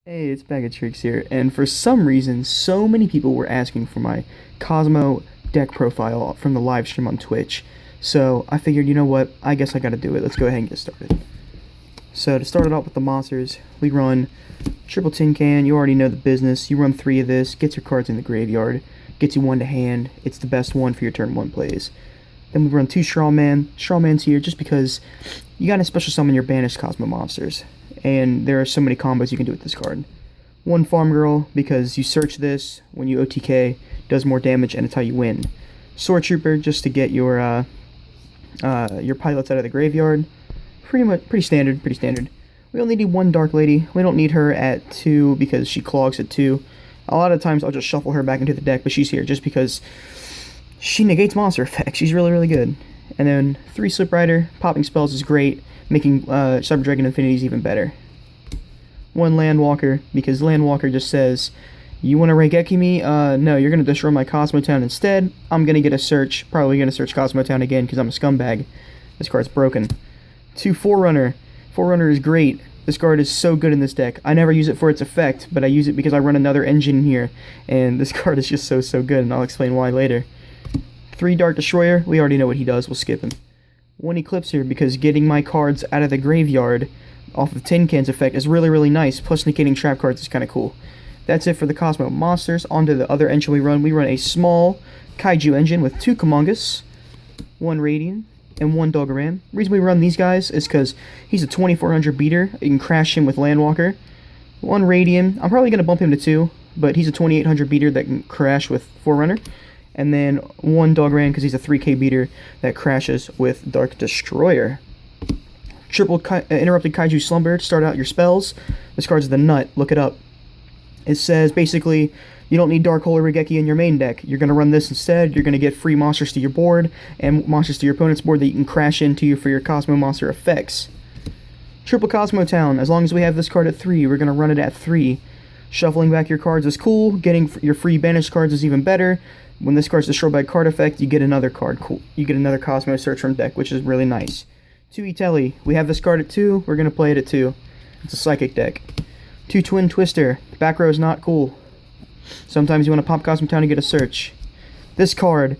Hey, it's Bag of Trixx here, and for some reason, so many people were asking for my Kozmo deck profile from the live stream on Twitch. So I figured, you know what, I guess I gotta do it. Let's go ahead and get started. So to start it off with the monsters, we run triple tin can. You already know the business. You run 3 of this, gets your cards in the graveyard, gets you 1 to hand. It's the best one for your turn 1 plays. Then we run 2 Straw Man. Straw Man's here just because you gotta special summon your banished Kozmo monsters. And there are so many combos you can do with this card. 1 Farm Girl, because you search this when you OTK, does more damage, and it's how you win. Sword Trooper, just to get your pilots out of the graveyard. Pretty standard. We only need 1 Dark Lady. We don't need her at 2 because she clogs at 2. A lot of times I'll just shuffle her back into the deck, but she's here just because she negates monster effects. She's really good. And then 3 Slip Rider. Popping spells is great, making Cyber Dragon Infinities even better. 1 Landwalker, because Landwalker just says, you want to Raigeki me? No, you're going to destroy my Kozmo Town instead. I'm going to get a search, probably going to search Kozmo Town again because I'm a scumbag. This card's broken. 2 Forerunner. Forerunner is great. This card is so good in this deck. I never use it for its effect, but I use it because I run another engine here, and this card is just so good, and I'll explain why later. 3 Dark Destroyer. We already know what he does. We'll skip him. 1 Eclipser, because getting my cards out of the graveyard off of Tin Can's effect is really nice, plus negating trap cards is kind of cool. That's it for the Kozmo monsters. On to the other engine we run. We run a small Kaiju engine with 2 Kumongas, 1 Radiant, and 1 Dogaran. The reason we run these guys is because he's a 2400 beater. You can crash him with Landwalker. 1 Radiant. I'm probably going to bump him to 2, but he's a 2800 beater that can crash with Forerunner. And then 1 Dogaran because he's a 3k beater that crashes with Dark Destroyer. Triple Interrupted Kaiju Slumber to start out your spells. This card's the nut. Look it up. It says basically you don't need Dark Hole or Raigeki in your main deck. You're going to run this instead. You're going to get free monsters to your board and monsters to your opponent's board that you can crash into you for your Kozmo monster effects. Triple Kozmo Town. As long as we have this card at 3, we're going to run it at 3. Shuffling back your cards is cool. Getting your free banished cards is even better. When this card's destroyed by a card effect, you get another card. Cool. You get another Kozmo search from deck, which is really nice. 2 Itelli. We have this card at 2. We're going to play it at 2. It's a psychic deck. 2 Twin Twister. Back row is not cool. Sometimes you want to pop Kozmo Town to get a search. This card.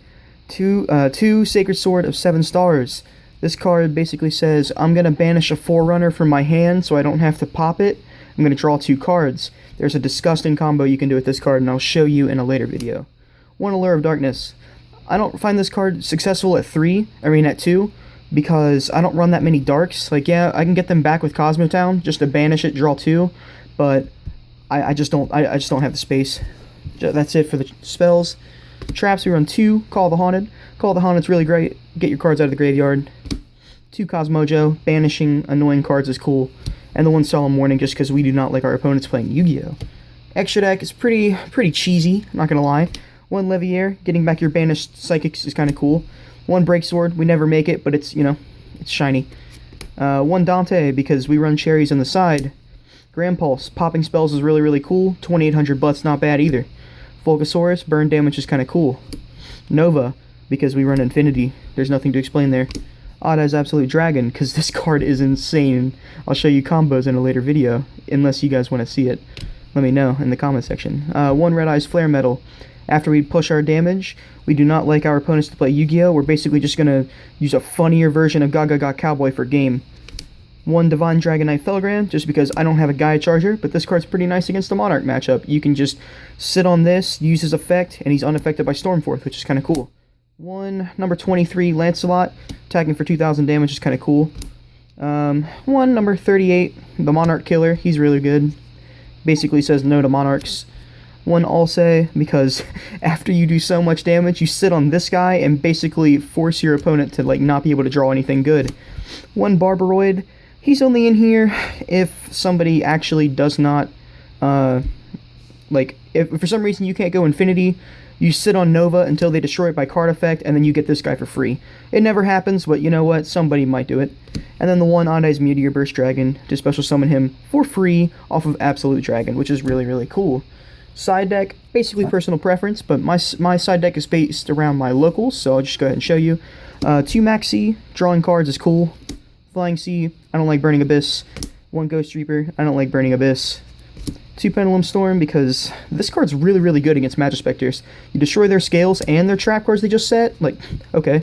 2 Sacred Sword of 7 stars. This card basically says, I'm going to banish a Forerunner from my hand so I don't have to pop it. I'm going to draw 2 cards. There's a disgusting combo you can do with this card, and I'll show you in a later video. 1 Allure of Darkness. I don't find this card successful at 2, because I don't run that many darks. Like, yeah, I can get them back with Kozmo Town just to banish it, draw 2, but I just don't have the space. That's it for the spells. Traps, we run 2 Call the Haunted. Call the Haunted's really great. Get your cards out of the graveyard. 2 Cosmojo. Banishing annoying cards is cool. And the 1 Solemn Warning just because we do not like our opponents playing Yu-Gi-Oh! Extra deck is pretty cheesy, not gonna lie. 1 Leviair, getting back your banished psychics is kind of cool. 1 Break Sword, we never make it, but it's, it's shiny. 1 Dante, because we run cherries on the side. Grand Pulse, popping spells is really cool. 2800 butts, not bad either. Fulgosaurus, burn damage is kind of cool. Nova, because we run Infinity. There's nothing to explain there. Odd as Absolute Dragon, because this card is insane. I'll show you combos in a later video, unless you guys want to see it. Let me know in the comment section. 1 Red Eyes Flare Metal. After we push our damage, we do not like our opponents to play Yu-Gi-Oh! We're basically just going to use a funnier version of Gaga Cowboy for game. 1 Divine Dragonite Felgram, just because I don't have a Gaia Charger, but this card's pretty nice against the Monarch matchup. You can just sit on this, use his effect, and he's unaffected by Stormforth, which is kind of cool. 1 number 23 Lancelot, attacking for 2000 damage is kind of cool. 1 number 38, the Monarch Killer, he's really good. Basically says no to Monarchs. 1 Alce, because after you do so much damage, you sit on this guy and basically force your opponent to not be able to draw anything good. 1 Barbaroid, he's only in here if somebody actually does not, if for some reason you can't go Infinity, you sit on Nova until they destroy it by card effect, and then you get this guy for free. It never happens, but you know what, somebody might do it. And then the 1 Odd Eyes Meteor Burst Dragon, to special summon him for free off of Absolute Dragon, which is really cool. Side deck, basically personal preference, but my side deck is based around my locals, so I'll just go ahead and show you. 2 Maxi, drawing cards is cool. Flying Sea, I don't like Burning Abyss. 1 Ghost Reaper, I don't like Burning Abyss. 2 Pendulum Storm, because this card's really, really good against Magic Specters. You destroy their scales and their trap cards they just set. Like, okay.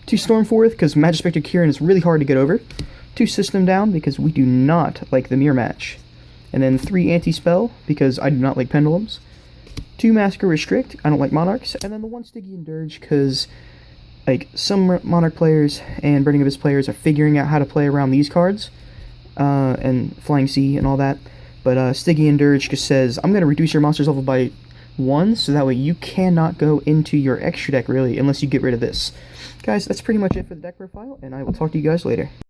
2 Stormforth, because Magic Specter Kieran is really hard to get over. 2 System Down, because we do not like the Mirror Match. And then 3 Anti-Spell, because I do not like Pendulums. 2 Massacre Restrict, I don't like Monarchs. And then the 1 Stygian Dirge, because like some Monarch players and Burning Abyss players are figuring out how to play around these cards. And Flying Sea and all that. But Stygian Dirge just says, I'm going to reduce your monster's level by 1, so that way you cannot go into your extra deck, really, unless you get rid of this. Guys, that's pretty much it for the deck profile, and I will talk to you guys later.